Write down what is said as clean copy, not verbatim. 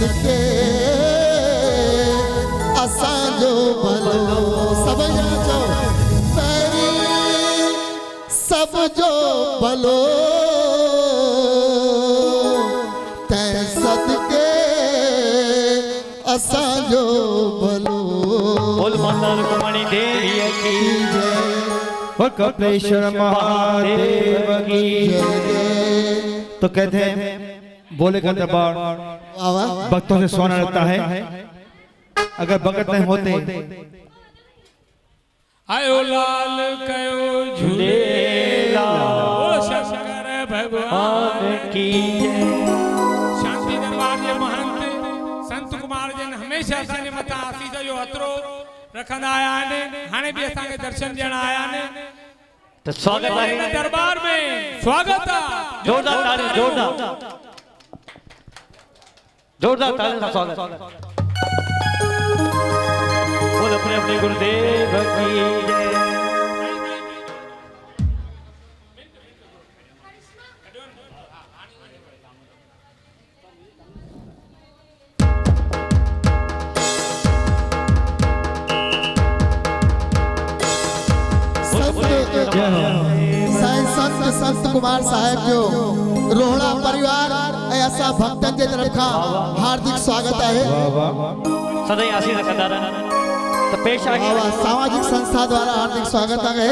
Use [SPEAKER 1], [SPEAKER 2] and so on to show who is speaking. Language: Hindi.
[SPEAKER 1] सदके असांजो भलो सब चओ पहिरीं सब जो भलो तंहिं सदके असांजो भलो।
[SPEAKER 2] बोल माता रुक्मणी देवी की
[SPEAKER 1] जय
[SPEAKER 3] कपिलेश्वर महादेव की
[SPEAKER 1] जय।
[SPEAKER 3] तो कहते हैं बोले का दरबार भक्तों से सोना रहता है। अगर भगत नहीं होते
[SPEAKER 4] आयो लाल कयो झूलेला ओ शंकर भगवान की जय। शांति दरबार जे महंत संत कुमार जन हमेशा असांजे मथा आसीस जो हथरो रखंदा आया आहिनि। हाणे भी असांखे दर्शन ॾियण आया आहिनि।
[SPEAKER 2] तो स्वागत है
[SPEAKER 4] दरबार में स्वागत आहे।
[SPEAKER 2] जोरदार ताली जोरदार ताली का स्वागत। बोल अपने अपने गुरुदेव की जय।
[SPEAKER 1] संत कुमार साहब जो रोहड़ा परिवार ऐसा भक्तन के तरफ का हार्दिक स्वागत है।
[SPEAKER 2] सदैव आशीष रखंदा रहना। तो पेश आहे
[SPEAKER 1] सामाजिक संस्था द्वारा हार्दिक स्वागत है।